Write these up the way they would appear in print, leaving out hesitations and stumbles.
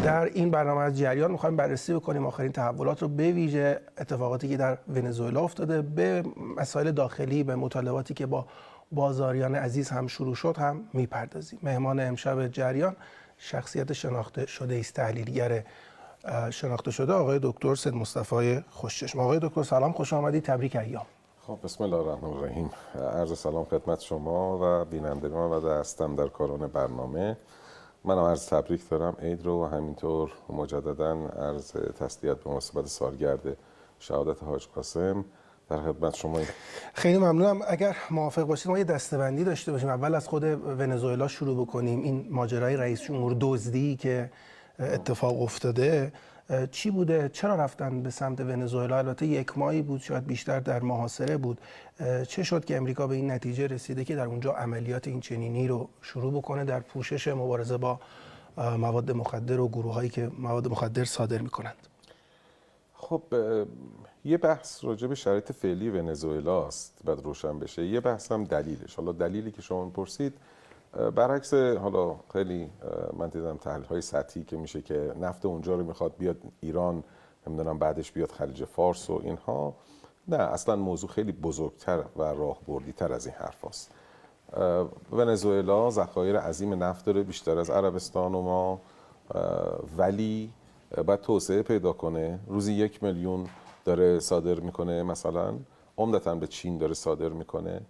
در این برنامه از جریان می‌خوایم بررسی بکنیم آخرین تحولات رو، به ویژه اتفاقاتی که در ونزوئلا افتاده، به مسائل داخلی، به مطالباتی که با بازاریان عزیز هم شروع شد هم میپردازیم. مهمان امشب جریان شخصیت شناخته شده است، تحلیلگر شناخته شده آقای دکتر سید مصطفی خوشچشم. آقای دکتر سلام، خوش آمدید، تبریک ایام. خب بسم الله الرحمن الرحیم. عرض سلام خدمت شما و بینندگان و دستم در کاران برنامه. منم عرض تبریک دارم عید رو و همینطور مجددا عرض تسلیت به مناسبت سالگرد شهادت حاج قاسم در خدمت شما. خیلی ممنونم. اگر موافق باشید ما یه دسته‌بندی داشته باشیم، اول از خود ونزوئلا شروع بکنیم. این ماجرای رئیس جمهور دزدی که اتفاق افتاده چی بوده؟ چرا رفتن به سمت ونزوئلا؟ البته یک ماهی بود، شاید بیشتر در محاصره بود. چه شد که امریکا به این نتیجه رسیده که در اونجا عملیات این چنینی رو شروع بکنه در پوشش مبارزه با مواد مخدر و گروهایی که مواد مخدر صادر میکنند؟ خب یه بحث راجع به شرایط فعلی ونزوئلا است بعد روشن بشه. یه بحث هم دلیلش. حالا دلیلی که شما پرسید برعکس حالا خیلی من دیدم تحلیل‌های سطحی که میشه که نفت اونجا رو میخواد بیاد ایران، نمیدونم بعدش بیاد خلیج فارس و اینها. نه، اصلا موضوع خیلی بزرگتر و راهبردی‌تر از این حرف هست. ونزوئلا ذخایر عظیم نفت داره، بیشتر از عربستان و ما، ولی باید توسعه پیدا کنه. روزی 1 میلیون داره صادر میکنه، مثلا عمدتاً به چین داره صادر میکنه.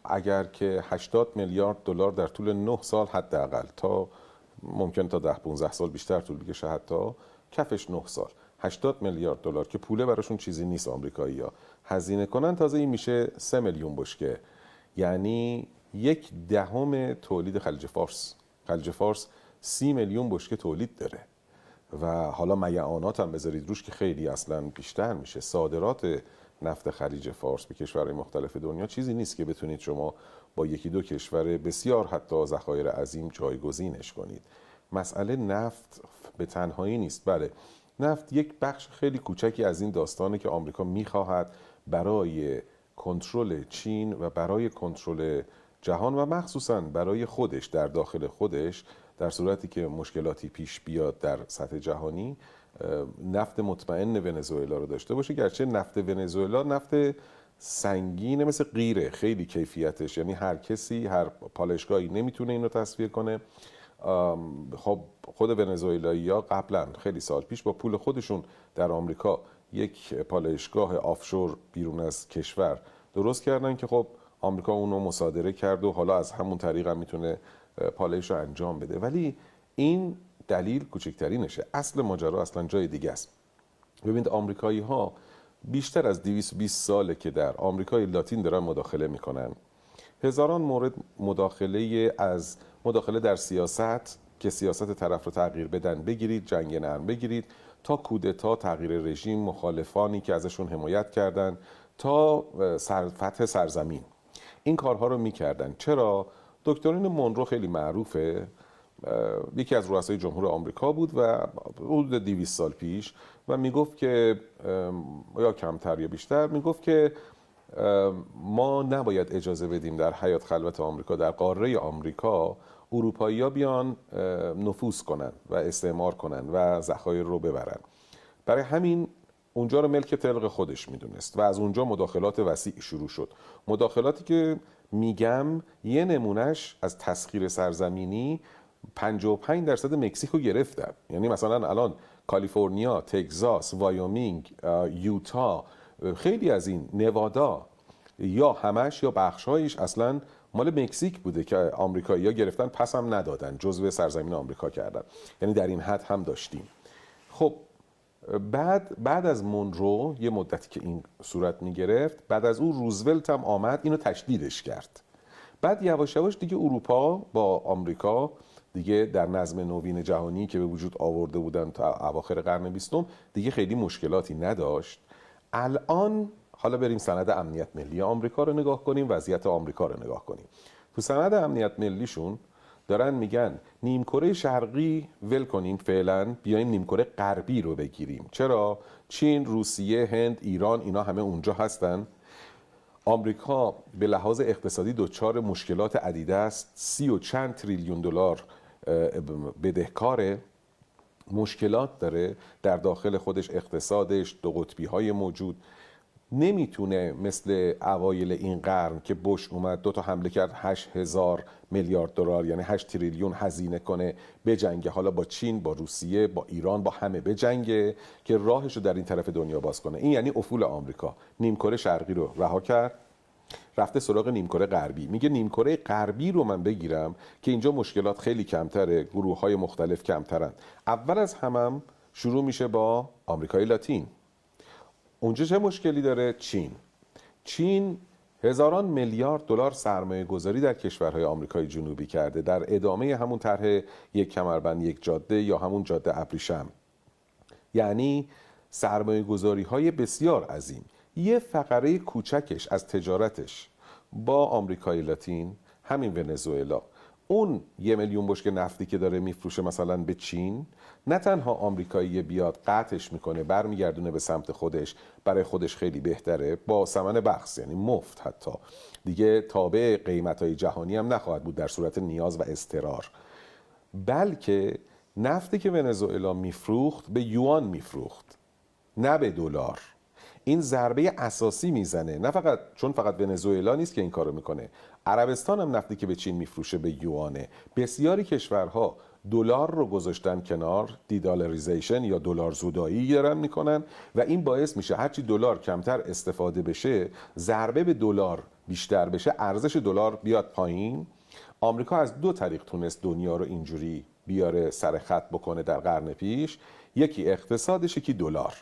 اگر که 80 میلیارد دلار در طول 9 سال حداقل، تا ممکن تا 10-15 سال بیشتر طول بکشه، حتی کفش 9 سال 80 میلیارد دلار که پوله براشون چیزی نیست آمریکایی‌ها هزینه کنن، تازه این میشه 3 میلیون بشکه، یعنی 1/10 تولید خلیج فارس. خلیج فارس 30 میلیون بشکه تولید داره و حالا میعانات هم بذارید روش که خیلی اصلا بیشتر میشه. صادرات نفت خلیج فارس به کشورهای مختلف دنیا چیزی نیست که بتونید شما با 1-2 کشور بسیار حتی ذخایر عظیم جایگزینش کنید. مسئله نفت به تنهایی نیست. بله، نفت یک بخش خیلی کوچکی از این داستانه که آمریکا میخواهد برای کنترل چین و برای کنترل جهان و مخصوصاً برای خودش در داخل خودش، در صورتی که مشکلاتی پیش بیاد در سطح جهانی، نفت مطمئن ونزوئلا رو داشته باشه. گرچه نفت ونزوئلا نفت سنگینه، مثل قیره، خیلی کیفیتش، یعنی هر کسی، هر پالایشگاهی نمیتونه اینو تصفیه کنه. خب خود ونزوئلایی‌ها قبلا خیلی سال پیش با پول خودشون در آمریکا یک پالایشگاه آفشور بیرون از کشور درست کردن که خب آمریکا اونو مصادره کرد و حالا از همون طریق هم میتونه پالایش رو انجام بده. ولی این دلیل کوچکترینشه. اصل ماجرا اصلا جای دیگه است. ببینید آمریکایی ها بیشتر از 220 ساله که در آمریکای لاتین دارن مداخله میکنن. هزاران مورد مداخله در سیاست که سیاست طرف رو تغییر بدن بگیرید، جنگ نرم بگیرید، تا کودتا، تغییر رژیم، مخالفانی که ازشون حمایت کردن، تا فتح سرزمین. این کارها رو میکردن. چرا؟ دکترین مونرو خیلی معروفه، یکی از رؤسای جمهور آمریکا بود و حدود 200 سال پیش، و میگفت که یا کمتر یا بیشتر، میگفت که ما نباید اجازه بدیم در حیات خلوت آمریکا، در قاره آمریکا، اروپایی‌ها بیان نفوذ کنن و استعمار کنن و ذخایر رو ببرن. برای همین اونجا رو ملک طلق خودش میدونست و از اونجا مداخلات وسیع شروع شد. مداخلاتی که میگم یه نمونهش از تسخیر سرزمینی 55% مکزیکو گرفتن. یعنی مثلا الان کالیفرنیا، تگزاس، وایومینگ، یوتا، خیلی از این، نوادا، یا همش یا بخشایش اصلا مال مکزیک بوده که آمریکایی‌ها گرفتن، پس هم ندادن، جزو سرزمین آمریکا کردن. یعنی در این حد هم داشتیم. خب بعد از مونرو یه مدتی که این صورت میگرفت، بعد از اون روزولت هم آمد اینو تشدیدش کرد. بعد یواش یواش دیگه اروپا با آمریکا دیگه در نظم نوین جهانی که به وجود آورده بودن تا اواخر قرن 20 دیگه خیلی مشکلاتی نداشت. الان حالا بریم سند امنیت ملی آمریکا رو نگاه کنیم، وضعیت آمریکا رو نگاه کنیم. تو سند امنیت ملیشون دارن میگن نیمکره شرقی ول کنیم فعلا، بیایم نیمکره غربی رو بگیریم. چرا؟ چین، روسیه، هند، ایران، اینا همه اونجا هستن. آمریکا به لحاظ اقتصادی دچار مشکلات عدیده است، 30 و چند تریلیون دلار بدهکاره مشکلات داره در داخل خودش، اقتصادش، دو قطبی های موجود، نمیتونه مثل اوایل این قرن که بوش اومد 2 تا حمله کرد 8,000 میلیارد دلار یعنی 8 تریلیون هزینه کنه بجنگه، حالا با چین، با روسیه، با ایران، با همه بجنگه که راهش رو در این طرف دنیا باز کنه. این یعنی افول آمریکا. نیمکره شرقی رو رها کرد، رفته سراغ نیمکره غربی. میگه نیمکره غربی رو من بگیرم که اینجا مشکلات خیلی کمتره، گروه‌های مختلف کمترن. اول از همم شروع میشه با آمریکای لاتین. اونجا چه مشکلی داره؟ چین هزاران میلیارد دلار سرمایه گذاری در کشورهای آمریکای جنوبی کرده در ادامه همون طرح یک کمربند یک جاده یا همون جاده ابریشم. یعنی سرمایه گذاری های بسیار عظیم. یه فقره کوچکش از تجارتش با آمریکای لاتین همین ونزوئلا، اون 1 میلیون بشکه نفتی که داره میفروشه مثلا به چین، نه تنها آمریکایی بیاد قطعش میکنه برمیگردونه به سمت خودش، برای خودش خیلی بهتره با ثمن بخس یعنی مفت، حتی دیگه تابع قیمت‌های جهانی هم نخواهد بود در صورت نیاز و اضطرار، بلکه نفتی که ونزوئلا میفروخت به یوان میفروخت نه به دلار. این ضربه اساسی میزنه، نه فقط چون فقط ونزوئلا نیست که این کارو میکنه، عربستان هم نفتی که به چین میفروشه به یوانه. بسیاری کشورها دلار رو گذاشتن کنار، دیدالریزیشن یا دلار زدایی دارن میکنن و این باعث میشه هرچی دلار کمتر استفاده بشه، ضربه به دلار بیشتر بشه، ارزش دلار بیاد پایین. آمریکا از 2 طریق تونست دنیا رو اینجوری بیاره سر خط بکنه در قرن پیش، یکی اقتصادش، یکی دلار.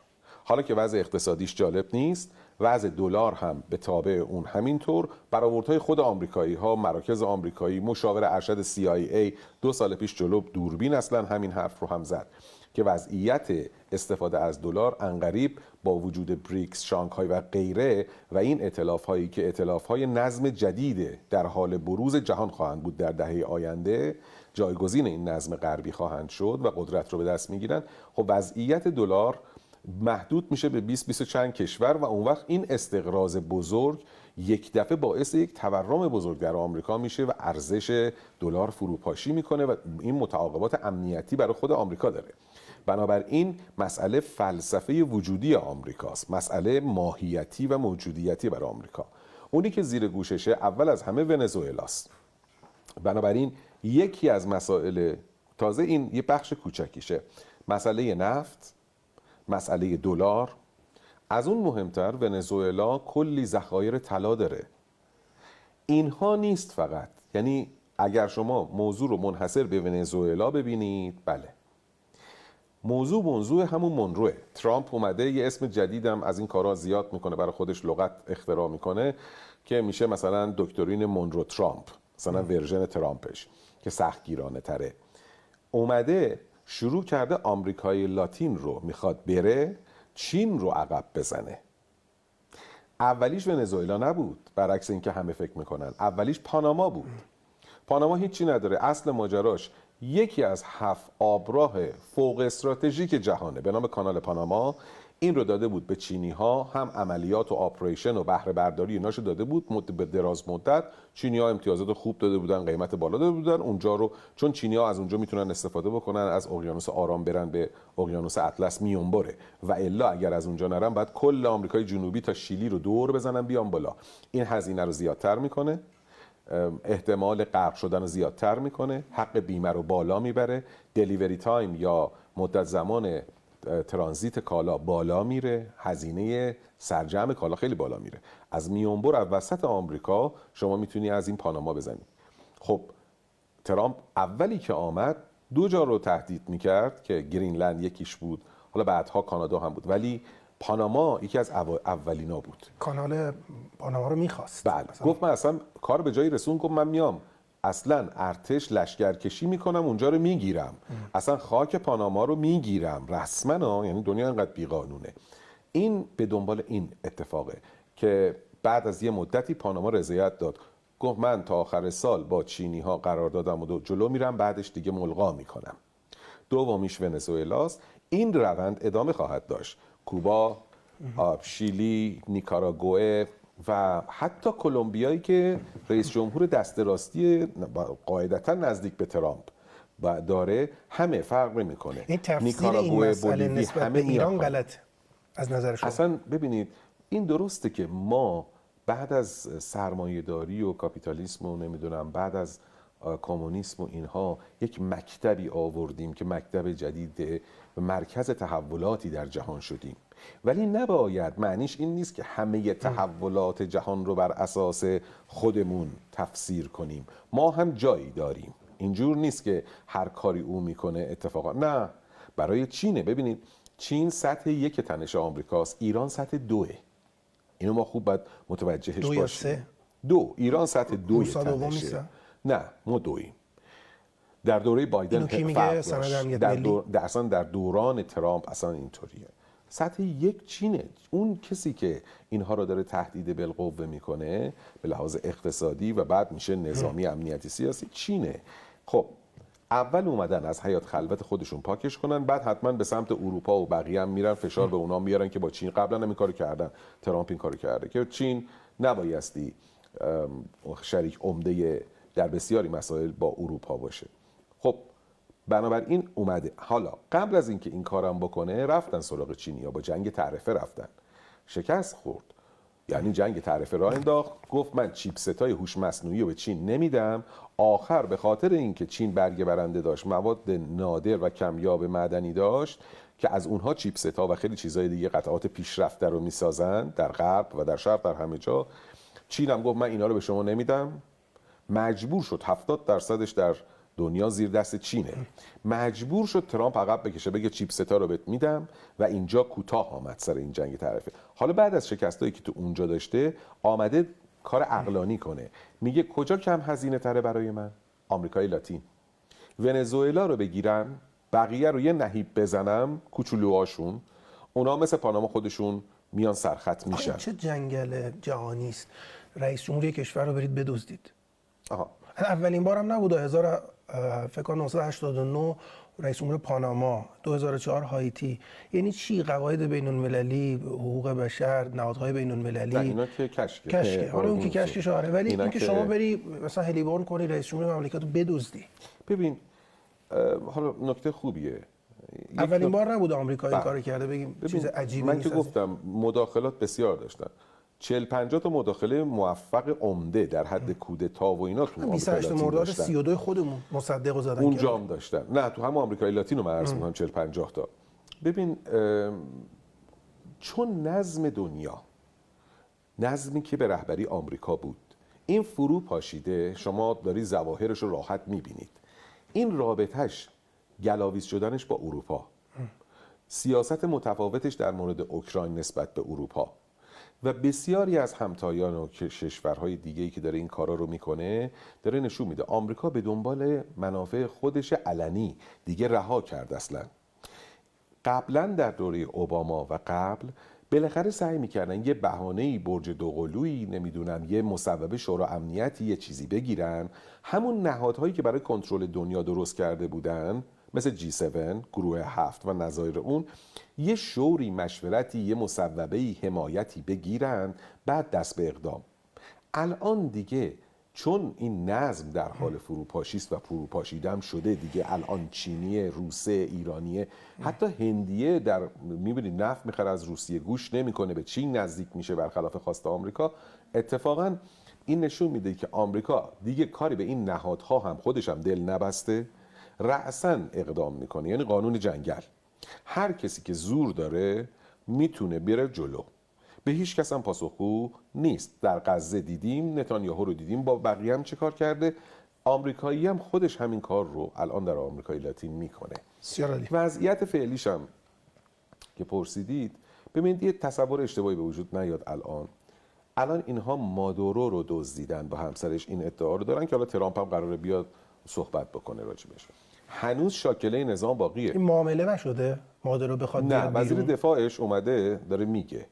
حالا که وضع اقتصادیش جالب نیست، وضع دلار هم به تابع اون همینطور. برآوردهای خود آمریکایی ها، مراکز آمریکایی، مشاور ارشد CIA 2 سال پیش جلو دوربین اصلا همین حرف رو هم زد که وضعیت استفاده از دلار عنقریب با وجود بریکس، شانگهای و غیره و این ائتلاف هایی که ائتلاف های نظم جدید در حال بروز جهان خواهند بود در دهه آینده، جایگزین این نظم غربی خواهند شد و قدرت رو به دست میگیرن. خب وضعیت دلار محدود میشه به 20 چند کشور و اون وقت این استقراض بزرگ یک دفعه باعث یک تورم بزرگ در آمریکا میشه و ارزش دلار فروپاشی میکنه و این متعاقبات امنیتی برای خود آمریکا داره. بنابراین مسئله فلسفه وجودی آمریکاست، مسئله ماهیتی و موجودیتی برای آمریکا. اونی که زیر گوششه اول از همه ونزوئلاست. بنابراین یکی از مسائل، تازه این یه بخش کوچکیشه، مسئله نفت، مسئله دلار، از اون مهمتر ونزوئلا کلی ذخایر طلا داره. اینها نیست فقط، یعنی اگر شما موضوع رو منحصر به ونزوئلا ببینید، بله موضوع همون مونروه. ترامپ اومده یه اسم جدیدم از این کارا زیاد میکنه، برای خودش لغت اختراع میکنه که میشه مثلا دکترین مونرو ترامپ، مثلا ورژن ترامپش که سختگیرانه تره. اومده شروع کرده آمریکای لاتین رو میخواد بره، چین رو عقب بزنه. اولیش ونزوئلا نبود، برعکس اینکه همه فکر میکنن، اولیش پاناما بود. پاناما هیچی نداره، اصل ماجراش یکی از 7 آبراه فوق استراتژیک جهانه به نام کانال پاناما. این رو داده بود به چینی ها، هم عملیات و آپریشن و بهره برداری ایناشو داده بود به دراز مدت. چینی ها امتیازات خوب داده بودن، قیمت بالا داده بودن اونجا رو، چون چینی ها از اونجا میتونن استفاده بکنن، از اقیانوس آرام برن به اقیانوس اطلس میونبره، و الا اگر از اونجا نرن بعد کل آمریکای جنوبی تا شیلی رو دور بزنن بیان بالا. این هزینه رو زیادتر میکنه، احتمال غرق شدن رو زیادتر میکنه، حق بیمه رو بالا میبره، دلیوری تایم یا مدت زمان ترانزیت کالا بالا میره، هزینه سرجم کالا خیلی بالا میره. از میونبر از وسط آمریکا شما میتونی از این پاناما بزنی. خب ترامپ اولی که آمد 2 جا رو تهدید میکرد که گرینلند یکیش بود، حالا بعدها کانادا هم بود، ولی پاناما یکی از اولینا بود. کانال پاناما رو میخواست. بله، گفت من اصلا کار به جایی رسون، گفت من میام اصلا ارتش لشکرکشی میکنم اونجا رو میگیرم، اصلا خاک پاناما رو میگیرم رسما. یعنی دنیا اینقدر بیقانونه. این به دنبال این اتفاقه که بعد از یه مدتی پاناما رضایت داد، گفت من تا آخر سال با چینی ها قرار دادم و جلو میرم، بعدش دیگه ملغا میکنم. دومیش ونزوئلاست. این روند ادامه خواهد داشت. کوبا، شیلی، نیکاراگوئه و حتی کلمبیایی که رئیس جمهور دست راستی قاعدتا نزدیک به ترامپ داره همه فرق نمیکنه. این تفسیر این مسئله نسبت به ایران غلط از نظر شما؟ اصلا ببینید این درسته که ما بعد از سرمایه‌داری و کاپیتالیسم و نمیدونم بعد از کمونیسم و اینها یک مکتبی آوردیم که مکتب جدید و مرکز تحولاتی در جهان شدیم، ولی نباید معنیش این نیست که همه تحولات جهان رو بر اساس خودمون تفسیر کنیم. ما هم جایی داریم، اینجور نیست که هر کاری او میکنه اتفاقا نه. برای چینه، ببینید چین سطح 1 تنش آمریکاست، ایران سطح 2. اینو ما خوب باید متوجهش 2 یا باشیم. 3؟ 2. ایران سطح 2 تنشه. نه ما 2. در دوره بایدن فرق داشت. اصلا در دوران ترامپ اصلا اینطوریه. سطح 1 چینه. اون کسی که اینها رو داره تهدید بالقوه میکنه به لحاظ اقتصادی و بعد میشه نظامی امنیتی سیاسی چینه. خب اول اومدن از حیات خلوت خودشون پاکش کنن، بعد حتما به سمت اروپا و بقیه هم میرن فشار به اونا میارن که با چین قبلا هم این کارو کردن. ترامپ این کارو کرده که چین نبایستی شریک عمده در بسیاری مسائل با اروپا باشه. خب بنابراین اومده. حالا قبل از اینکه این کارم بکنه رفتن سراغ چینیا، با جنگ تعرفه رفتن، شکست خورد. یعنی جنگ تعرفه راه انداخت، گفت من چیپستای هوش مصنوعی رو به چین نمیدم. آخر به خاطر اینکه چین برگ برنده داشت، مواد نادر و کمیاب معدنی داشت که از اونها چیپستا و خیلی چیزای دیگه قطعات پیشرفته رو میسازن در غرب و در شرق، در همه جا، چین هم گفت من اینا رو به شما نمیدم. مجبور شد 70%ش در دنیا زیر دست چینه. مجبور شد ترامپ عقب بکشه، بگه چیپستا رو بهت میدم و اینجا کوتاه آمد سر این جنگ تعرفه. حالا بعد از شکستایی که تو اونجا داشته آمده کار عقلانی کنه، میگه کجا کم هزینه تره برای من؟ آمریکای لاتین. ونزوئلا رو بگیرم، بقیه رو یه نهیب بزنم، کوچولوهاشون، اونا مثل پاناما خودشون میان سرخط میشن. چه جنگل جهانی است رئیس جمهوری کشور رو برید بدزدید. اولین بارم نبود، فکر کنم 1989 رئیس جمهور پاناما، 2004 هایتی. یعنی چی؟ قواعد بین المللی، حقوق بشر، نهادهای بین المللی. نه اینا که کشکه. حالا اون که کشکش آره، ولی این که شما بری مثلا هلیبورن کنی رئیس جمهور مملکت رو بدزدی. ببین حالا نکته خوبیه. اولین بار نبود آمریکا این کارو کرده، بگیم چیز عجیبی من نیست. که گفتم مداخلات بسیار داشتن. 40-50 تا مداخله موفق عمده در حد کودتا و اینا تو آمریکا لاتین 28 مرداد 32 خودمون مصدق رو زدن اونجا هم داشتن. نه تو هم آمریکای لاتین رو من عرض می‌کنم 40-50 تا. ببین چون نظم دنیا، نظمی که به رهبری آمریکا بود، این فرو پاشیده، شما داری ظواهرش رو راحت می‌بینید. این رابطش گلاویز شدنش با اروپا، سیاست متفاوتش در مورد اوکراین نسبت به اروپا و بسیاری از همتایان و کشورهای دیگه‌ای که داره این کارا رو میکنه، داره نشون میده آمریکا به دنبال منافع خودش علنی دیگه رها کرد. اصلا قبلا در دوره اوباما و قبل بالاخره سعی میکردن یه بهانه‌ای، برج دوقلویی، نمیدونم یه مصوبه شورای امنیتی، یه چیزی بگیرن، همون نهادهایی که برای کنترل دنیا درست کرده بودن مثل G7، گروه 7 و نظایر اون، یه شوری، مشورتی، یه مصوبه‌ای، حمایتی بگیرن، بعد دست به اقدام. الان دیگه چون این نظم در حال فروپاشی است و فروپاشیدم شده دیگه، الان چینیه، روسه، ایرانیه، حتی هندیه در میبینید نفت میخره از روسیه، گوش نمیکنه، به چین نزدیک میشه برخلاف خواست آمریکا. اتفاقا این نشون میده که آمریکا دیگه کاری به این نهادها هم خودش هم دل نبسته، رأساً اقدام میکنه. یعنی قانون جنگل، هر کسی که زور داره میتونه بره جلو، به هیچ کس هم پاسخگو نیست. در غزه دیدیم، نتانیاهو رو دیدیم، با بقیه هم چه کار کرده. آمریکایی هم خودش همین کار رو الان در آمریکای لاتین میکنه. وضعیت فعلیش هم که پرسیدید، ببینید یه تصور اشتباهی به وجود نیاد. الان اینها مادورو رو دزدیدن، با همسرش این ادعا رو دارن که حالا ترامپ هم قراره بیاد صحبت بکنه راجبش. هنوز شاکله نظام باقیه. این معامله نشده مادورو بخواد بیاد بیرون؟ نه، وزیر دفاعش اومده داره میگه،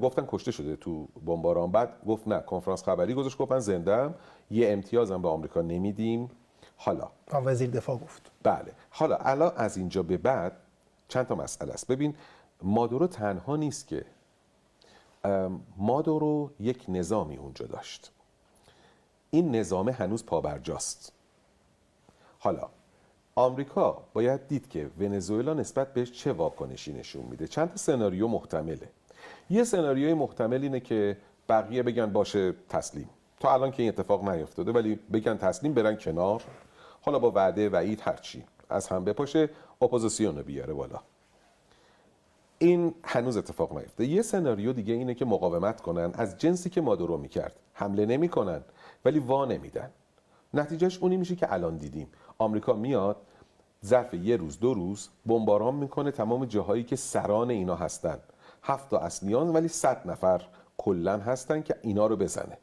گفتن کشته شده تو بمباران، بعد گفت نه، کنفرانس خبری گذاشت گفت من زنده‌ام، یه امتیازم به آمریکا نمیدیم. حالا وزیر دفاع گفت بله. حالا الان از اینجا به بعد چند تا مسئله است. ببین مادورو تنها نیست که، مادورو یک نظامی اونجا داشت، این نظام هنوز پابرجاست. حالا آمریکا باید دید که ونزوئلا نسبت بهش چه واکنشی نشون میده. چند تا سناریو محتمله. یه سناریوی محتمل اینه که بقیه بگن باشه تسلیم. تا الان که این اتفاق نیفتاده، ولی بگن تسلیم، برن کنار، حالا با وعده وعید هرچی از هم بپاشه، اپوزیسیون رو بیاره بالا. این هنوز اتفاق نیفته. یه سناریو دیگه اینه که مقاومت کنن، از جنسی که مادورو میکرد، حمله نمیکنن ولی وا نمیدن. نتیجهش اونی میشه که الان دیدیم. آمریکا میاد ظرف یه روز 2 روز بمباران میکنه تمام جاهایی که سران اینا هستن. 7 تا اصلیان ولی 100 نفر کلا هستن که اینا رو بزنه.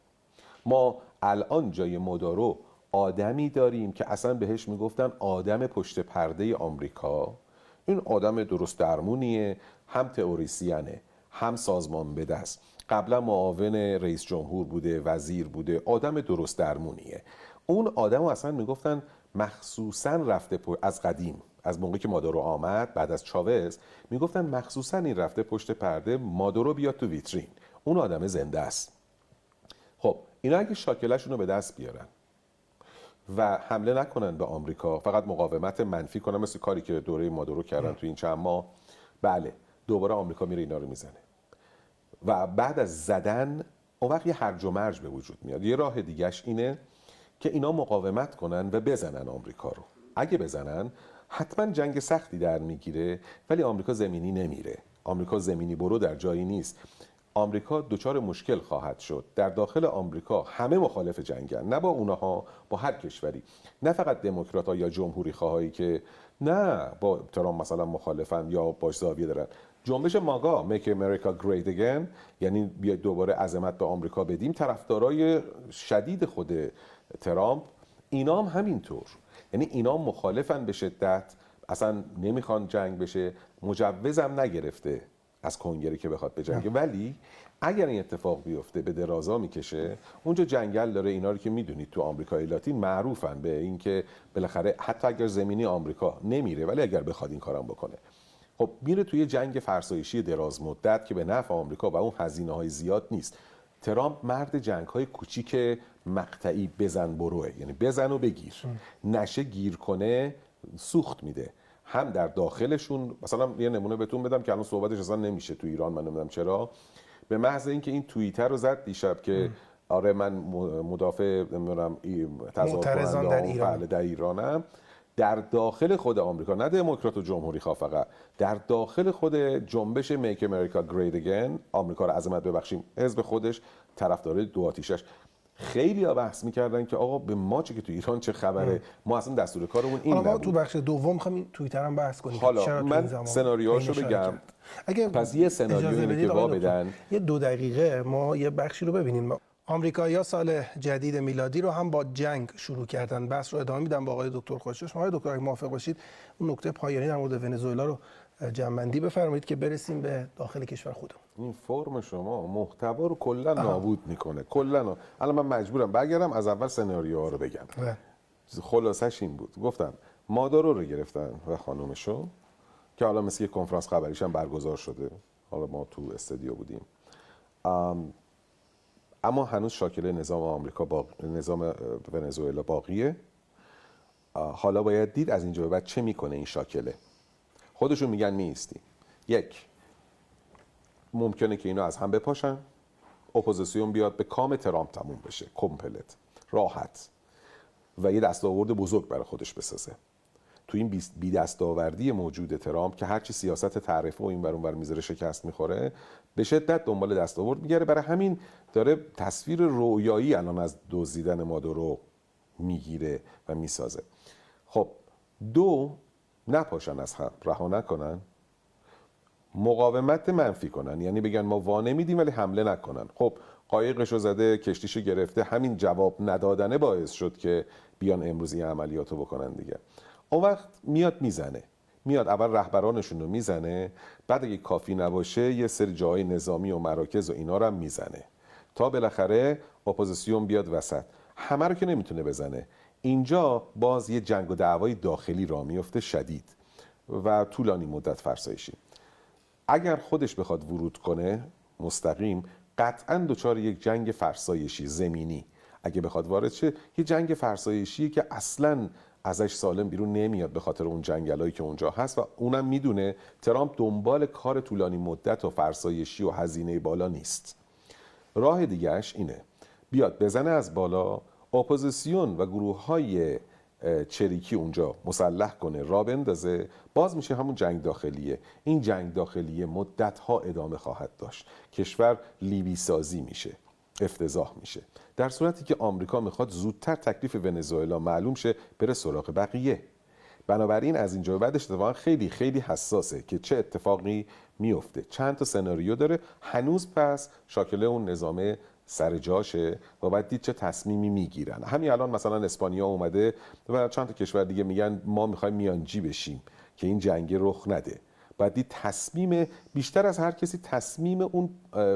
ما الان جای مادورو آدمی داریم که اصلا بهش میگفتن آدم پشت پرده آمریکا. این آدم درست درمونیه، هم تئوریسینه، هم سازمان بده است. قبلا معاون رئیس جمهور بوده، وزیر بوده، آدم درست درمونیه. اون آدم رو اصلا میگفتن مخصوصا رفته از قدیم، از موقعی که مادورو آمد بعد از چاوز، میگفتن مخصوصا این رفته پشت پرده، مادورو بیاد تو ویترین. اون آدم زنده است. خب اینا اگه شاکله‌شون رو به دست بیارن و حمله نکنن به آمریکا، فقط مقاومت منفی کنن مثل کاری که دوره مادورو کردن تو این چند ماه، بله دوباره آمریکا میره اینا رو میزنه و بعد از زدن اون وقت یه هرج و مرج به وجود میاد. یه راه دیگهش اینه که اینا مقاومت کنن و بزنن آمریکا رو. اگه بزنن حتما جنگ سختی در میگیره، ولی آمریکا زمینی نمیره. آمریکا زمینی برو در جایی نیست. آمریکا دچار مشکل خواهد شد. در داخل آمریکا همه مخالف جنگن، نه با اونها، با هر کشوری، نه فقط دموکرات‌ها یا جمهوری خواهایی که نه با ترامپ مثلا مخالفن یا باش زاویه دارن. جنبش ماگا Make America Great Again، یعنی بیا دوباره عظمت به آمریکا بدیم، طرفدارای شدید خود ترامپ، اینا هم همینطور. یعنی اینا مخالفن به شدت، اصلا نمیخوان جنگ بشه، مجوزم نگرفته از کنگره که بخواد بجنگه. ولی اگر این اتفاق بیفته به درازا میکشه. اونجا جنگل داره. اینا رو که میدونید تو آمریکای لاتین معروفن به اینکه بالاخره حتی اگر زمینی آمریکا نمیره، ولی اگر بخواد این کارم بکنه، خب میره توی جنگ فرسایشی دراز مدت که به نفع آمریکا و اون هزینه‌های زیاد نیست. ترامپ مرد جنگ‌های کوچیک مقطعی بزن بروه، یعنی بزن و بگیر. نشه گیر کنه سوخت میده. هم در داخلشون، مثلا یه نمونه بهتون بدم که الان صحبتش اصلا نمیشه تو ایران، من نمیدونم چرا، به محض اینکه این توییتر رو زد دیشب که آره من مدافع نمیدونم تظاهر کننده در ایرانم، در داخل خود آمریکا، نه دموکرات و جمهوری خواه، فقط در داخل خود جنبش Make America Great Again، آمریکا رو عظمت ببخشیم، حزب خودش، طرفدار دو آتیشش، خیلی ها بحث میکردن که آقا به ما چه که تو ایران چه خبره، ما اصلا دستور کارمون این نبود. ما تو بخش دوم می‌خوام این توییتر هم بحث کنیم. حالا من سناریوهاشو بگم. اگه پس یه سناریو اینه که وا بدن. یه 2 دقیقه ما یه بخشی رو ببینیم. آمریکایی‌ها سال جدید میلادی رو هم با جنگ شروع کردن. بحث رو ادامه میدم با آقای دکتر خوشش. آقای دکتر اگه موافق باشید اون نکته پایانی در مورد ونزوئلا رو جمع‌بندی بفرمایید که برسیم به داخل کشور خودمون. این فرم شما محتوا رو کلا نابود میکنه. کلا الان من مجبورم برگردم از اول سناریوها رو بگم. خلاصش این بود. گفتم مادورو رو گرفتن و خانومشو که حالا مثل یه کنفرانس خبریش هم برگزار شده. حالا ما تو استودیو بودیم. اما هنوز شاکله نظام آمریکا نظام ونزوئلا باقیه. حالا باید دید از اینجا به بعد چه میکنه این شاکله. خودشون میگن میایستیم. یک، ممکنه که اینا از هم بپاشن، اپوزیسیون بیاد به کام ترامپ تموم بشه، کمپلت، راحت، و یه دستاورد بزرگ برای خودش بسازه. تو این بی دستاوردی موجود ترامپ که هرچی سیاست تعرفه و این بر اون بر میذاره شکست میخوره، به شدت دنبال دستاورد میگره. برای همین داره تصویر رویایی الان از دزدیدن مادورو میگیره و میسازه. خب 2، نپاشن از هم، رها نکنن، مقاومت منفی کنن، یعنی بگن ما وا نمیدیم ولی حمله نکنن. خب قایقشو زده، کشتیشو گرفته، همین جواب ندادنه باعث شد که بیان امروز این عملیاتو بکنن دیگه. اون وقت میاد میزنه، میاد اول رهبرانشون رو میزنه، بعد اگه کافی نباشه یه سری جاهای نظامی و مراکز و اینا رو هم میزنه تا بالاخره اپوزیسیون بیاد وسط. همه رو که نمیتونه بزنه. اینجا باز یه جنگ و دعوای داخلی راه میفته شدید و طولانی مدت فرسایشی. اگر خودش بخواد ورود کنه مستقیم، قطعاً دچار یک جنگ فرسایشی زمینی اگه بخواد وارد شه، یه جنگ فرسایشی که اصلاً ازش سالم بیرون نمیاد به خاطر اون جنگلایی که اونجا هست و اونم میدونه ترامپ دنبال کار طولانی مدت و فرسایشی و هزینه بالا نیست. راه دیگهش اینه بیاد بزنه از بالا، اپوزیسیون و گروه‌های چریکی اونجا مسلح کنه، راه بندازه، باز میشه همون جنگ داخلیه. این جنگ داخلیه مدت‌ها ادامه خواهد داشت. کشور لیبی سازی میشه، افتضاح میشه. در صورتی که آمریکا میخواد زودتر تکلیف ونزوئلا معلوم شه بره سراغ بقیه. بنابراین از اینجا به بعدش اتفاقا خیلی خیلی حساسه که چه اتفاقی میفته. چند تا سناریو داره. هنوز پس شاکله اون نظام سر جاشه و بعد دید چه تصمیمی میگیرن. همین الان مثلا اسپانیا اومده و چند تا کشور دیگه میگن ما میخوایم میانجی بشیم که این جنگ رخ نده. بعد دید تصمیم بیشتر از هر کسی تصمیم اون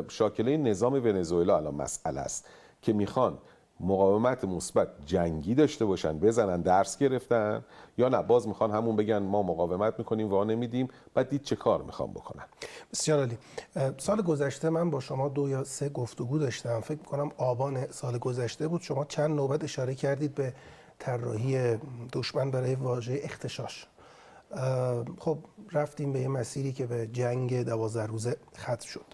شاکله نظام ونزوئلا الان مسئله است که میخوان مقاومت مثبت جنگی داشته باشن، بزنن درس گرفتن، یا نه باز میخوان همون بگن ما مقاومت میکنیم و نمیدیم. بعد دید چه کار میخوان بکنن. بسیار عالی. سال گذشته من با شما 2 یا 3 گفتگو داشتم، فکر میکنم آبان سال گذشته بود. شما چند نوبت اشاره کردید به طراحی دشمن برای واژه اغتشاش. خب رفتیم به یه مسیری که به جنگ 12 روزه ختم شد.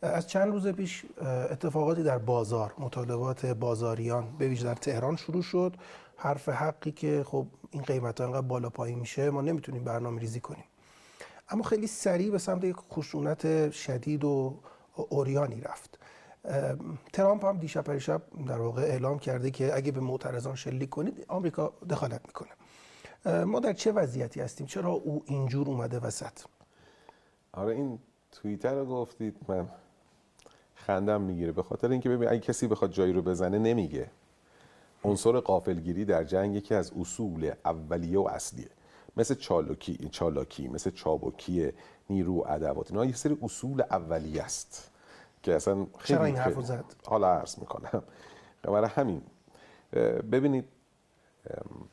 از چند روز پیش اتفاقاتی در بازار، مطالبات بازاریان به ویژه در تهران شروع شد. حرف حقی که خب این قیمت‌ها انقدر بالا پایین میشه ما نمیتونیم برنامه‌ریزی کنیم. اما خیلی سریع به سمت یک خشونت شدید و عریانی رفت. ترامپ هم دیشب پریشب در واقع اعلام کرده که اگه به معترضان شلیک کنید آمریکا دخالت میکنه. ما در چه وضعیتی هستیم؟ چرا او اینجور اومده وسط؟ آره این توییتر رو گفتید من خندم میگیره، به خاطر اینکه ببین اگه کسی بخواد جایی رو بزنه نمیگه. عنصر غافلگیری در جنگ یکی از اصول اولیه و اصلیه. مثل چالاکی، مثل چابکی، نیرو، ادوات، اینا یه سری اصول اولیه است که اصلا خیلی چرا این حرفو زد؟ حالا عرض میکنم. برای همین ببینید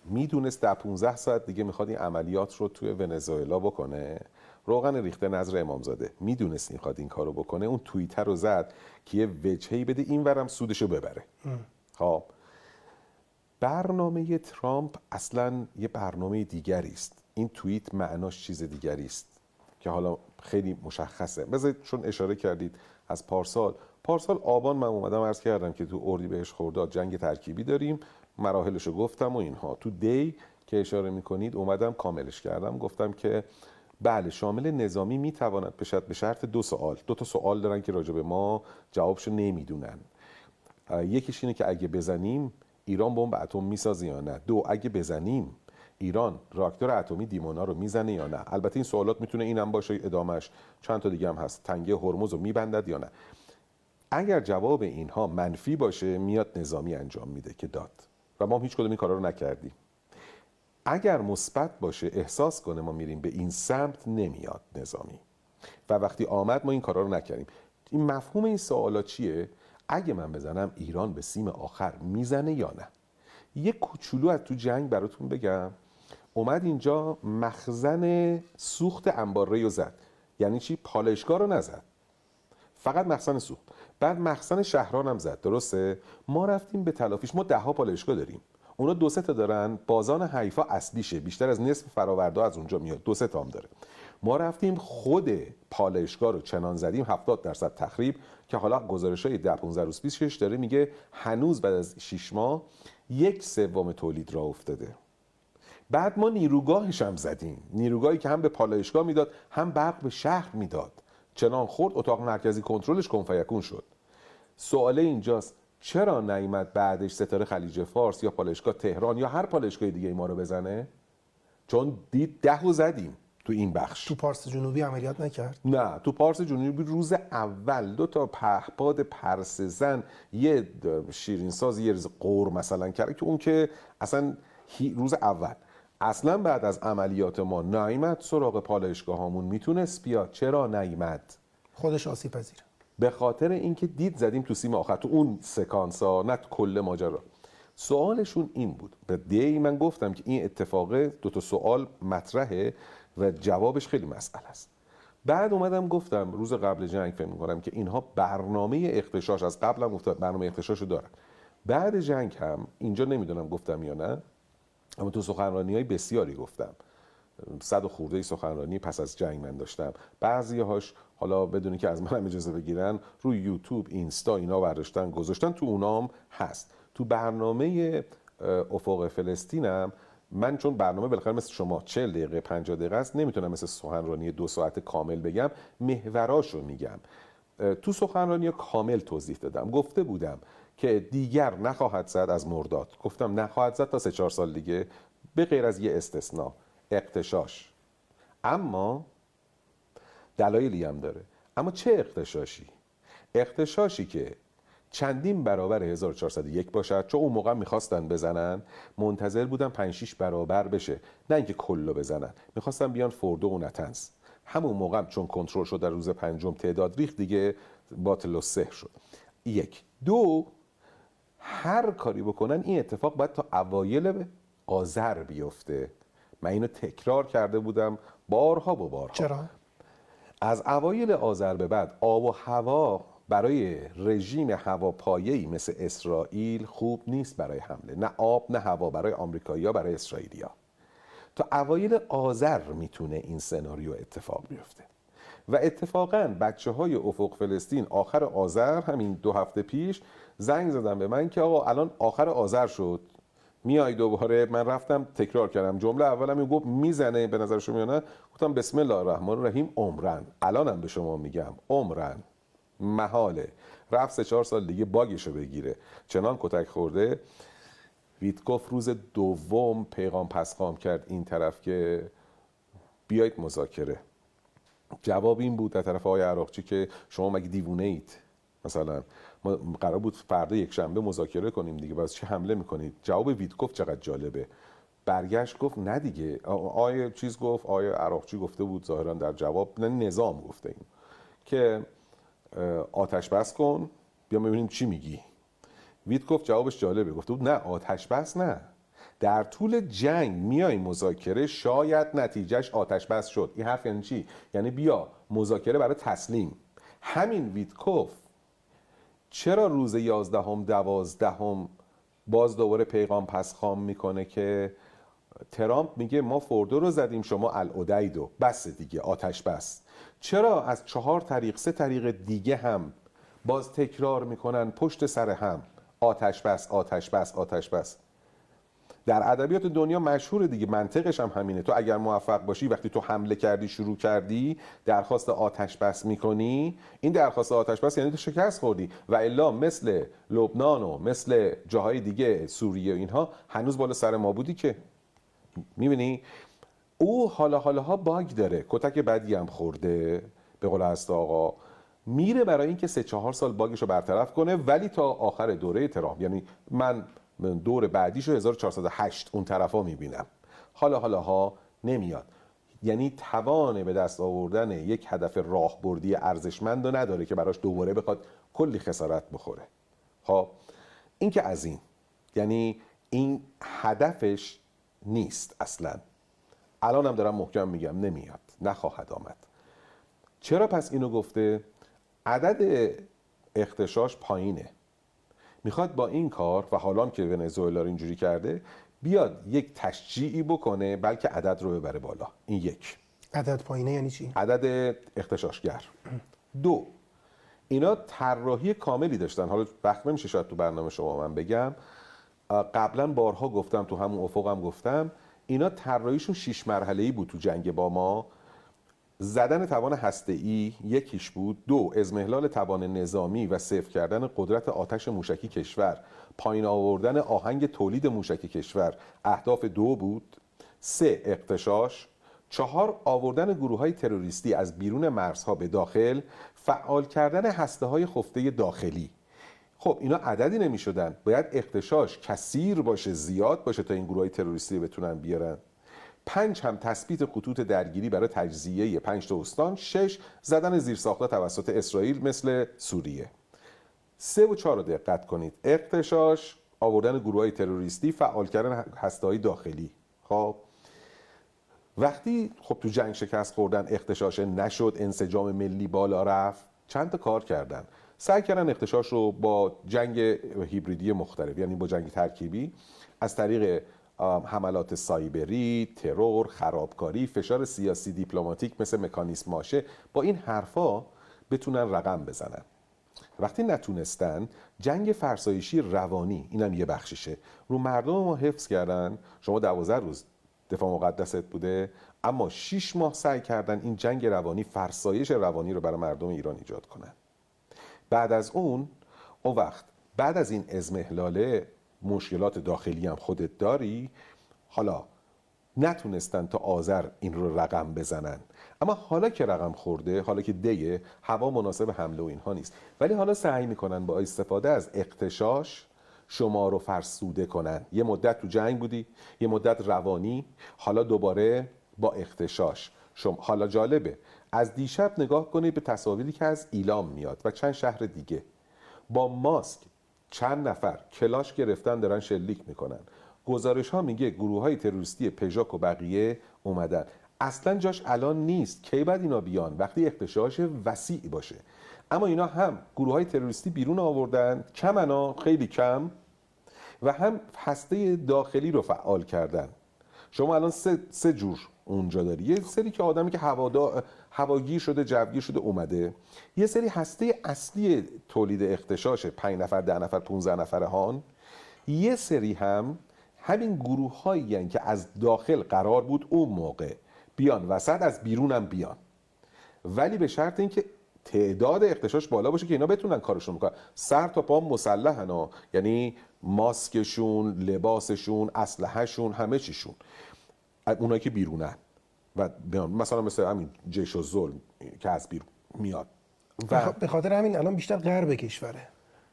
میدونست در 15 ساعت دیگه میخواد این عملیات رو توی ونزوئلا بکنه. روغن ریخته نظر امامزاده میدونست میخواد این کارو بکنه. اون توییتر رو زد که یه وجهی بده اینورم سودشو ببره. خب برنامه ترامپ اصلا یه برنامه دیگری است. این توییت معناش چیز دیگری است که حالا خیلی مشخصه. بذارید چون اشاره کردید از پارسال آبان من اومدم عرض کردم که تو اردیبهشت خرداد جنگ ترکیبی داریم، مراحلشو گفتم و اینها. تو دی که اشاره میکنید اومدم کاملش کردم، گفتم که بله شامل نظامی میتواند بشد به شرط 2 سوال. 2 تا سوال دارن که راجع به ما جوابشو نمیدونن. یکیش اینه که اگه بزنیم ایران بمب اتم میسازه یا نه. 2 اگه بزنیم ایران راکتور اتمی دیمونا رو میزنه یا نه. البته این سوالات میتونه اینم باشه، ادامش چند تا دیگه هم هست، تنگه هرمز رو میبندد یا نه. اگر جواب اینها منفی باشه میاد نظامی انجام میده که داد و ما هیچ کدوم این کارا رو نکردیم. اگر مثبت باشه احساس کنه ما میریم به این سمت نمیاد نظامی و وقتی آمد ما این کارا رو نکردیم. این مفهوم این سوالا چیه؟ اگه من بزنم ایران به سیم آخر میزنه یا نه. یه کوچولو از تو جنگ براتون بگم. اومد اینجا مخزن سوخت انبارری رو زد. یعنی چی؟ پالایشگاه رو نزد، فقط مخزن سوخت. بعد مخزن شهران هم زد. درسته؟ ما رفتیم به تلافیش. ما 10 پالایشگاه داریم، اونا 2-3 تا دارن. بازان حیفا اصلیشه، بیشتر از نصف فرآورده از اونجا میاد، 2-3 تا هم داره. ما رفتیم خود پالایشگاه رو چنان زدیم 70% تخریب که حالا گزارش‌های 10-15 روز پیشش داره میگه هنوز بعد از 6 ماه 1/3 تولید را افتاده. بعد ما نیروگاهش هم زدیم، نیروگاهی که هم به پالایشگاه میداد هم برق به شهر میداد. چنان خورد اتاق مرکزی کنترلش کن فیکون شد. سوال اینجاست چرا نیامد بعدش ستاره خلیج فارس یا پالایشگاه تهران یا هر پالایشگاه دیگه ما رو بزنه؟ چون دید 10 رو زدیم تو این بخش. تو پارس جنوبی عملیات نکرد؟ نه، تو پارس جنوبی روز اول 2 تا پهپاد پرسه زن، یه شیرینساز، یه قور مثلا کرد که اون که اصلا روز اول. اصلا بعد از عملیات ما نیامد سراغ پالایشگاه هامون. میتونست بیاد، چرا نیامد؟ خودش آسیب پذیره. به خاطر اینکه دید زدیم تو سیم آخر، تو اون سکانس ها، نه کل ماجرا. سوالشون این بود. به دی من گفتم که این اتفاق 2 تا سوال مطرحه و جوابش خیلی مسئله است. بعد اومدم گفتم روز قبل جنگ فکر می‌کنم که اینها برنامه اغتشاش از قبلم گفتم برنامه اغتشاشو دارن. بعد جنگ هم اینجا نمیدونم گفتم یا نه، اما تو سخنرانی‌های بسیاری گفتم، 100 و خورده سخنرانی پس از جنگ من داشتم. بعضی‌هاش حالا بدونی که از منم اجازه بگیرن روی یوتیوب، اینستا اینا برداشتن گذاشتن، تو اونام هست. تو برنامه افق فلسطینم من چون برنامه بالاخره مثل شما 40 دقیقه 50 دقیقه است، نمیتونم مثل سخنرانی 2 ساعت کامل بگم، محوراشو میگم. تو سخنرانی کامل توضیح دادم، گفته بودم که دیگر نخواهد زد از مرداد، گفتم نخواهد زد تا 3-4 سال دیگه به غیر از یه استثناء، اغتشاش. اما دلایلی هم داره. اما چه اغتشاشی؟ اغتشاشی که چندین برابر 1401 باشد، چون اون موقع میخواستن بزنن، منتظر بودن 5-6 برابر بشه، نه اینکه کلو بزنن، میخواستن بیان فردو و نتنز. همون موقع چون کنترل شد در روز پنجم تعداد ریخت دیگه، باطل و سحر شد. 1. 2. هر کاری بکنن این اتفاق باید تا اوایل آذر بیفته. من اینو تکرار کرده بودم بارها و بارها. چرا؟ از اوایل آذر به بعد آب و هوا برای رژیم هواپایه‌ای مثل اسرائیل خوب نیست برای حمله، نه آب نه هوا، برای آمریکایی‌ها، برای اسرائیلی‌ها. تا اوایل آذر میتونه این سناریو اتفاق بیفته. و اتفاقاً بچه‌های افق فلسطین آخر آذر، همین 2 هفته پیش، زنگ زدن به من که آقا الان آخر آذر شد، میای دوباره؟ من رفتم تکرار کردم. جمله اولم گفت میزنه به نظر شما یا نه؟ گفتم بسم الله الرحمن الرحیم عمرن. الانم به شما میگم عمرن، محاله. رفت 3-4 سال دیگه باگشو بگیره. چنان کتک خورده. ویتکوف روز دوم پیغام پسخام کرد این طرف که بیایید مذاکره. جواب این بود در طرف آقای عراقچی که شما مگه دیوونه اید؟ مثلا ما قرار بود فردا یک شنبه مذاکره کنیم دیگه، باز چه حمله میکنید؟ جواب ویتکوف چقدر جالبه. برگشت گفت نه دیگه، آقای چیز گفت، آقای عراقچی گفته بود ظاهرا در جواب، نه نظام گفته این که آتش بس کن بیا ببینیم چی میگی. ویتکوف جوابش جالبه، گفته بود نه آتش بس نه، در طول جنگ میای مذاکره، شاید نتیجهش آتش بس شد. این حرف یعنی چی؟ یعنی بیا مذاکره برای تسلیم. همین ویتکوف چرا روز 11 12 باز دوباره پیغام پسخام میکنه که ترامپ میگه ما فردو رو زدیم شما العدیدو، بس دیگه آتش بس؟ چرا از 4 طریق 3 طریق دیگه هم باز تکرار میکنن پشت سر هم آتش بس آتش بس آتش بس؟ در ادبیات دنیا مشهور دیگه، منطقش هم همینه. تو اگر موفق باشی وقتی تو حمله کردی، شروع کردی، درخواست آتش بس میکنی، این درخواست آتش بس یعنی تو شکست خوردی. و الا مثل لبنان و مثل جاهای دیگه سوریه و اینها هنوز بالا سر ما بودی که. میبینی او حالا باگ داره، کتک بدی هم خورده به قول هست آقا، میره برای اینکه 3-4 سال باگش رو برطرف کنه، ولی تا آخر دوره ترامپ، یعنی من دور بعدیش رو 1408 اون طرفا میبینم، حالا نمیاد. یعنی توان به دست آوردن یک هدف راهبردی ارزشمند رو نداره که براش دوباره بخواد کلی خسارت بخوره. ها این که از این، یعنی این هدفش نیست اصلا. الان هم دارم محکم میگم نمیاد، نخواهد آمد. چرا پس اینو گفته؟ عدد اغتشاش پایینه، میخواد با این کار و حالا که ونزوئلا رو اینجوری کرده بیاد یک تشجیعی بکنه بلکه عدد رو ببره بالا. این 1. عدد پایینه یعنی چی؟ عدد اغتشاشگر. 2. اینا طراحی کاملی داشتن، حالا وقت نمیشه شاید تو برنامه شما من بگم، قبلا بارها گفتم، تو همون افقم گفتم، اینا طراحیشون 6 مرحله‌ای بود تو جنگ با ما. زدن توان هسته‌ای یکیش بود. 2. اضمحلال توان نظامی و صفر کردن قدرت آتش موشکی کشور، پایین آوردن آهنگ تولید موشکی کشور، اهداف 2 بود. 3. اغتشاش. 4. آوردن گروه‌های تروریستی از بیرون مرزها به داخل، فعال کردن هسته‌های خفته داخلی. خب اینا عددی نمی‌شدن، باید اغتشاش کثیر باشه، زیاد باشه تا این گروه‌های تروریستی بتونن بیارن. 5. هم تثبیت خطوط درگیری برای تجزیه 5 تا استان. 6. زدن زیرساخت‌ها توسط اسرائیل مثل سوریه. 3 و 4 رو دقت کنید. اغتشاش، آوردن گروه‌های تروریستی، فعال کردن هسته‌های داخلی. خب وقتی تو جنگ شکست خوردن، اغتشاش نشد، انسجام ملی بالا رفت، چند تا کار کردن. سعی کردن اغتشاش رو با جنگ هیبریدی مختلف، یعنی با جنگ ترکیبی، از طریق حملات سایبری، ترور، خرابکاری، فشار سیاسی دیپلماتیک مثل مکانیسم ماشه، با این حرفا بتونن رقم بزنن. وقتی نتونستن، جنگ فرسایشی روانی، اینم یه بخششه، رو مردم ما حفظ کردن. شما 12 روز دفاع مقدست بوده، اما 6 ماه سعی کردن این جنگ روانی، فرسایش روانی رو برای مردم ایران ایجاد کنن. بعد از اون وقت، بعد از این اضمحلاله، مشکلات داخلی هم خودت داری. حالا نتونستن تا آذر این رو رقم بزنن، اما حالا که رقم خورده، حالا که دیه، هوا مناسب حمله و اینها نیست، ولی حالا سعی میکنن با استفاده از اغتشاش شما رو فرسوده کنن. یه مدت تو جنگ بودی، یه مدت روانی، حالا دوباره با اغتشاش. حالا جالبه، از دیشب نگاه کنید به تصاویری که از ایلام میاد و چند شهر دیگه، با ماسک چند نفر کلاش گرفتن دارن شلیک میکنن. گزارش ها میگه گروه های تروریستی پژاک و بقیه اومدن. اصلا جاش الان نیست. کی بعد اینا بیان؟ وقتی اغتشاش وسیع باشه. اما اینا هم گروه های تروریستی بیرون آوردن، کمنا خیلی کم، و هم هسته داخلی رو فعال کردن. شما الان سه جور اونجا داری. یه سری که آدمی که هواگیر شده، جوگیر شده اومده. یه سری هسته اصلی تولید اغتشاش، 5 نفر، 10 نفر، 15 نفره هان. یه سری هم همین گروه هایی که از داخل قرار بود اون موقع بیان وسط، از بیرون هم بیان، ولی به شرط اینکه تعداد اغتشاش بالا باشه که اینا بتونن کارشون بکنن. سر تا پا مسلحن ها، یعنی ماسکشون، لباسشون، اسلحه‌شون، همه چیشون. اونایی که بیرونن و بیان، مثلا مثل همین جیش و ظلم که از بیرون میاد، و به خاطر همین الان بیشتر غرب کشوره.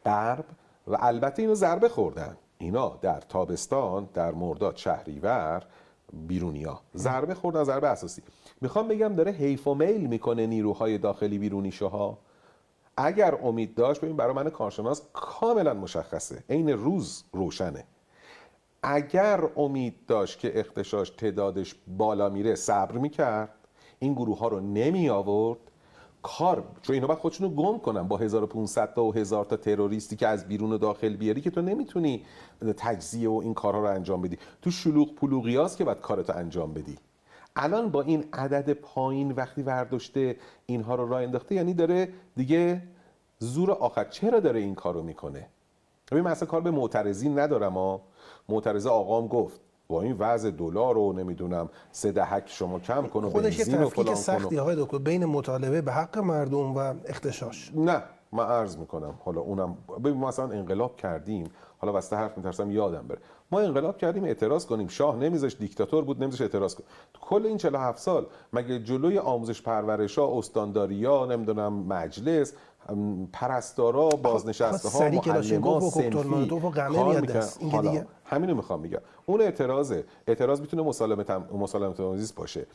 غرب، و البته اینو ضربه خوردن. اینا در تابستان، در مرداد، شهریور، بیرونیا ضربه خوردن، ضربه اساسی. میخوام بگم داره حیف و میل میکنه نیروهای داخلی بیرونیشوها. اگر امید داشت، ببین برای من کارشناس کاملا مشخصه، عین روز روشنه، اگر امید داشت که اغتشاش تعدادش بالا میره، صبر میکرد، این گروه ها رو نمی آورد کار، چون اینا باید خودشونو گم کنن. با 1500 تا و 1000 تا تروریستی که از بیرون و داخل بیاری که تو نمیتونی تجزیه و این کارها رو انجام بدی. تو شلوغ پلوغیاست که باید کارتو انجام بدی. الان با این عدد پایین وقتی ورداشته اینها رو راه انداخته، یعنی داره دیگه زور آخر. چرا داره این کارو میکنه؟ ببین من اصلا کار به معترضین ندارم. معترضه آقام گفت با این وضع دلار رو نمیدونم 3 دهک شما کم کن و خودش یه بنزین و تفکیک فلان سختی کن. آقای دکتر بین مطالبه به حق مردم و اغتشاش. نه، من عرض میکنم، حالا اونم ببین ما مثلا انقلاب کردیم، حالا واسه حرف میترسم یادم بره، ما انقلاب کردیم اعتراض کنیم، شاه نمیذاش، دیکتاتور بود نمیذاش اعتراض کنیم. کل این 47 سال مگه جلوی آموزش پرورشا، استانداریا، نمیدونم مجلس، پرستارا، بازنشسته ها، معلما، صنفی کار میکنن؟ همینو میخوام بگم. اون اعتراض میتونه مسالمت آمیز باشه.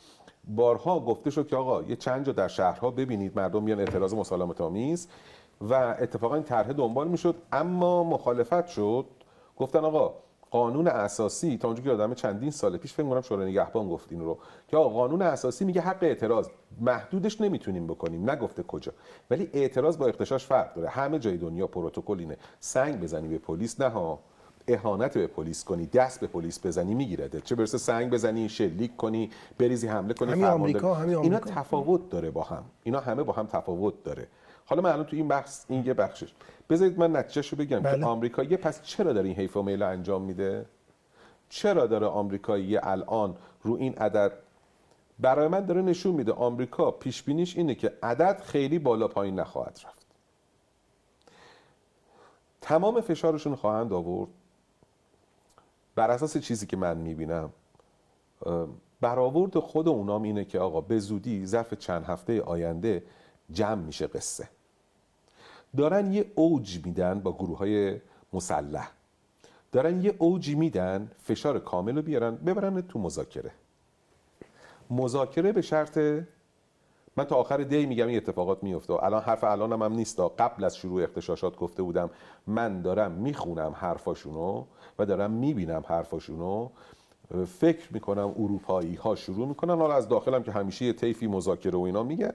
بارها گفته شد که آقا یه چند جا در شهرها ببینید مردم میان اعتراض مسالمت آمیز، و اتفاقا این طرح دنبال میشد، اما مخالفت شد. گفتن آقا قانون اساسی، تا اونجا که یادمه چندین سال پیش فکر کنم شورای نگهبان گفت این رو، که آقا قانون اساسی میگه حق اعتراض محدودش نمیتونیم بکنیم، نگفته کجا، ولی اعتراض با اغتشاش فرق داره. همه جای دنیا پروتکل اینه، سنگ بزنی به پلیس نه ها، اهانت به پلیس کنی، دست به پلیس بزنی میگیرده، چه برسه سنگ بزنی، شلیک کنی، بریزی، حمله کنی. همین آمریکا اینا تفاوت داره با هم، اینا همه با هم تفاوت داره. حالا من الان تو این بحث، این یه بخشش، بذارید من نتیجهشو بگم. بله. که آمریکایی پس چرا داره این حیف و میل انجام میده؟ چرا داره آمریکایی الان رو این عدد؟ برای من داره نشون میده آمریکا پیش بینیش اینه که عدد خیلی بالا پایین نخواهد رفت، تمام فشارشون خواهند آورد. بر اساس چیزی که من میبینم، برآورد خود اونام اینه که آقا به زودی ظرف چند هفته آینده جمع میشه قصه. دارن یه اوج میدن با گروه‌های مسلح، دارن یه اوجی میدن، فشار کامل رو ببرن تو مذاکره به شرط، من تا آخر دی میگم این اتفاقات میفته. الان حرف الانم هم نیست، قبل از شروع اغتشاشات گفته بودم من دارم میخونم حرفاشونو و دارم میبینم حرفاشونو، فکر میکنم اروپایی ها شروع میکنن، حالا از داخلم که همیشه یه طیفی مذاکره و اینا میگن،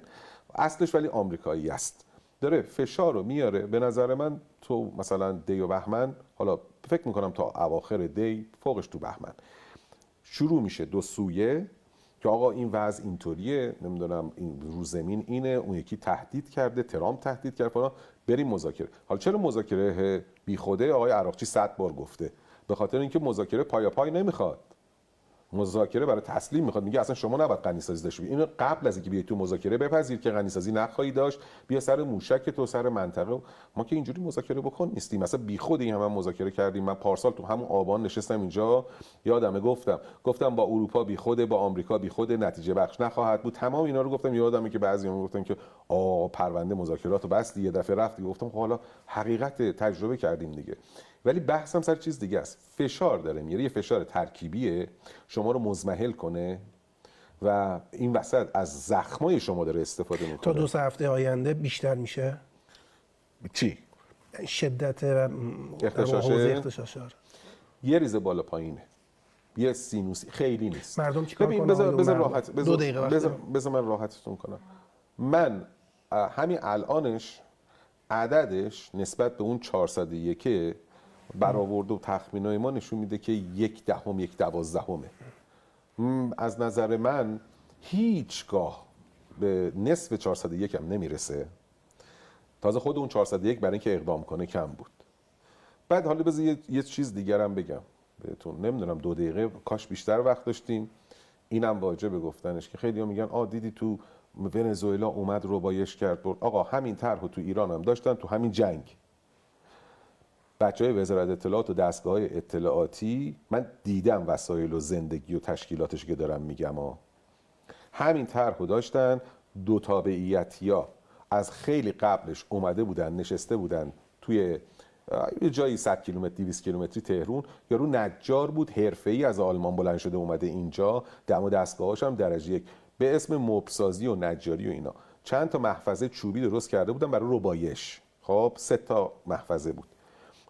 اصلش ولی آمریکایی است، داره فشار رو میاره. به نظر من تو مثلا دی و بهمن، حالا فکر میکنم تا اواخر دی، فوقش تو بهمن، شروع میشه دو سویه که آقا این وضع اینطوریه، نمیدونم این رو زمین اینه، اون یکی تهدید کرده، ترامپ تهدید کرده فلان، بریم مذاکره. حالا چرا مذاکره بیخوده؟ آقای عراقچی 100 بار گفته به خاطر اینکه مذاکره پای نمیخواد. مذاکره برای تسلیم میخواد. میگه اصلا شما نباید غنیسازی داشته باشید. اینو قبل از اینکه بیای تو مذاکره بپذیر که غنیسازی نخواهی داشت، بیا سر موشک تو، سر منطقه. ما که اینجوری مذاکره بکن نیستیم. مثلا بیخود این هم مذاکره کردیم. من پارسال تو همون آبان نشستم اینجا، یادمه گفتم با اروپا بیخوده، با آمریکا بیخوده، نتیجه بخش نخواهد بود. تمام اینا رو گفتم. یادمه که بعضی‌ها گفتن که پرونده مذاکراتو بستی، یه دفعه رفتی. گفتم خب حالا حقیقت تجربه کردیم دیگه. ولی بحثم سر چیز دیگه است. فشار داره میاره، یه فشار ترکیبیه شما رو مزمحل کنه و این وسط از زخمای شما داره استفاده میکنه. تا 2 هفته آینده بیشتر میشه چی؟ شدت اغتشاشه؟ حوزه اغتشاشات یه ریز بالا پایینه، یه سینوسی، خیلی نیست. مردم چیکار کنن؟ بذار من راحتتون کنم. من همین الانش عددش نسبت به اون 401 برآورد و تخمینای ما نشون میده که 1/10 از نظر من هیچگاه به نصف 401 هم نمیرسه. تازه خود اون 401 برای اینکه اقدام کنه کم بود. بعد حالا بذار یه چیز دیگر هم بگم بهتون. نمیدونم 2 دقیقه کاش بیشتر وقت داشتیم. اینم واجبه گفتنش که خیلی‌ها میگن دیدی تو ونزوئلا اومد ربایش کرد برد. آقا همین طرحو تو ایران هم داشتن، تو همین جنگ. بچهای وزارت اطلاعات و دستگاه‌های اطلاعاتی، من دیدم وسایل و زندگی و تشکیلاتش که دارم میگم همین طرحو داشتن. 2 تابعیتیا از خیلی قبلش اومده بودن، نشسته بودن توی یه جایی 100 کیلومتر 200 کیلومتری تهران. یارو نجار بود، حرفه‌ای از آلمان بلند شده اومده اینجا. دم و دستگاهاش هم درجه 1 به اسم مبسازی و نجاری و اینا. چند تا محفظه چوبی درست کرده بودن برای ربایش. خب 3 تا محفظه بود.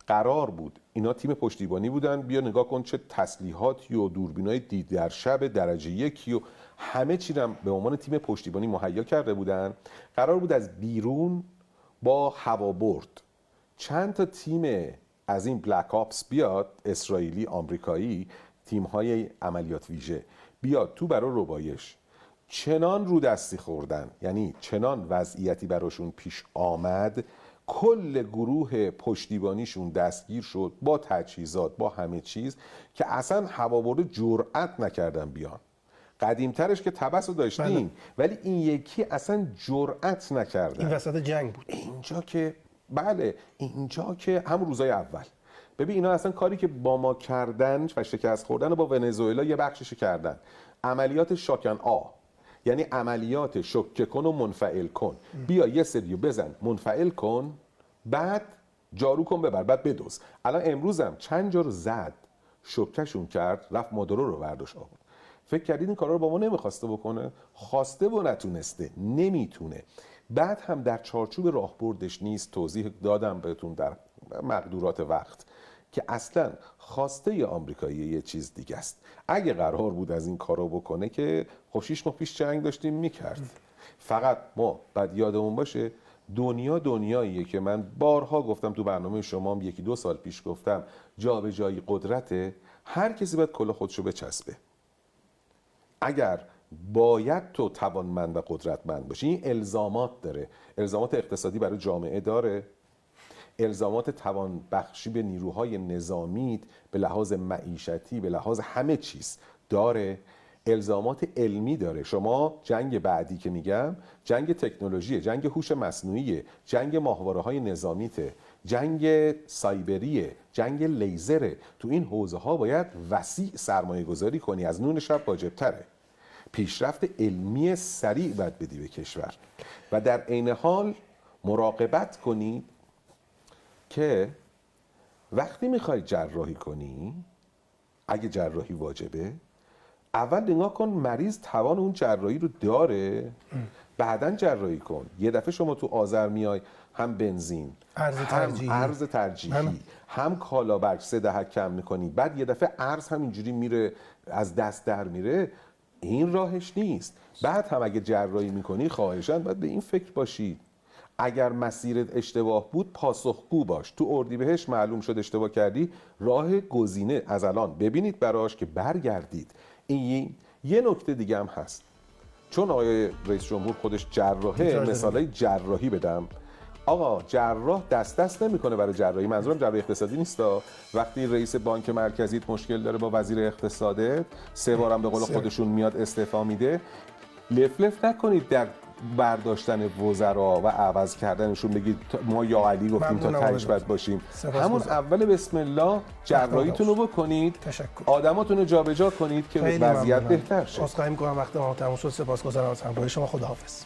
قرار بود اینا تیم پشتیبانی بودن. بیا نگاه کن چه تسلیحاتی و دوربینای دید در شب درجه 1 و همه چی رو به عنوان تیم پشتیبانی مهیا کرده بودن. قرار بود از بیرون با هوابرد چند تا تیم از این بلک آپس بیاد، اسرائیلی، آمریکایی، تیم‌های عملیات ویژه بیاد تو برای ربایش. چنان رو دستی خوردن، یعنی چنان وضعیتی براشون پیش آمد، کل گروه پشتیبانیشون دستگیر شد با تجهیزات، با همه چیز، که اصلا هوابرد جرأت نکردن بیان. قدیمترش که تبس رو داشتیم، ولی این یکی اصلا جرأت نکردن. این وسط جنگ بود. اینجا که هم روزای اول. ببین اینا اصلا کاری که با ما کردن و شکست خوردن با ونزوئلا یه بخشش کردن. عملیات شاکن یعنی عملیات شوکه کن و منفعل کن. بیا یه سریو بزن منفعل کن، بعد جارو کن ببر، بعد بدوز. الان امروزم چند جا رو زد، شوکهشون کرد، رفت مادورو رو برداشت آورد. فکر کردید این کارا رو با ما نمیخواسته بکنه؟ خواسته و نتونسته، نمیتونه. بعد هم در چارچوب راهبردش نیست. توضیح دادم بهتون در مقدورات وقت که اصلا خواسته آمریکایی یه چیز دیگه است. اگه قرار بود از این کارو بکنه که خب 6 ماه پیش جنگ داشتیم میکرد. فقط ما بعد یادمون باشه دنیاییه که من بارها گفتم تو برنامه شما هم 1-2 سال پیش گفتم، جابجایی قدرته. هر کسی باید کلاه خودشو بچسبه. اگر باید تو توانمند و قدرتمند باشی، این الزامات داره. الزامات اقتصادی برای جامعه داره، الزامات توان بخشی به نیروهای نظامی به لحاظ معیشتی، به لحاظ همه چیز داره، الزامات علمی داره. شما جنگ بعدی که میگم جنگ تکنولوژیه، جنگ هوش مصنوعیه، جنگ ماهواره‌های نظامیته، جنگ سایبریه، جنگ لیزره. تو این حوزه ها باید وسیع سرمایه گذاری کنی. از نون شب واجبتره. پیشرفت علمی سریع باید بدی به کشور و در عین حال مراقبت کنید که وقتی میخوای جراحی کنی، اگه جراحی واجبه، اول نگاه کن مریض توان اون جراحی رو داره، بعدن جراحی کن. یه دفعه شما تو آذر میای هم بنزین، ارز ترجیحی، هم کالابرگ 3 دهک کم میکنی، بعد یه دفعه ارز هم اینجوری میره از دست در میره. این راهش نیست. بعد هم اگه جراحی میکنی خواهشاً باید به این فکر باشید اگر مسیرت اشتباه بود پاسخگو باش. تو اردیبهشت معلوم شد اشتباه کردی، راه گزینه از الان ببینید براش که برگردید. این یه نکته دیگه هم هست، چون آقای رئیس جمهور خودش جراحه، مثالای جراحی بدم. آقا جراح دست نمیکنه برای جراحی، منظورم جراحی اقتصادی نیست. وقتی رئیس بانک مرکزیت مشکل داره با وزیر اقتصادت، 3 بارم به قول خودشون میاد استعفا میده، لفلف نکنید در برداشتن وزرا و عوض کردنشون، بگید ما یا علی گفتیم تا تهش بد باشیم. همون اول بسم الله جراحیتون رو بکنید، آدماتون رو جابجا کنید که وضعیت بهتر شه. عذرخواهی می‌کنم وقت ما تموم شد. سپاسگزارم از همراهی شما. خداحافظ.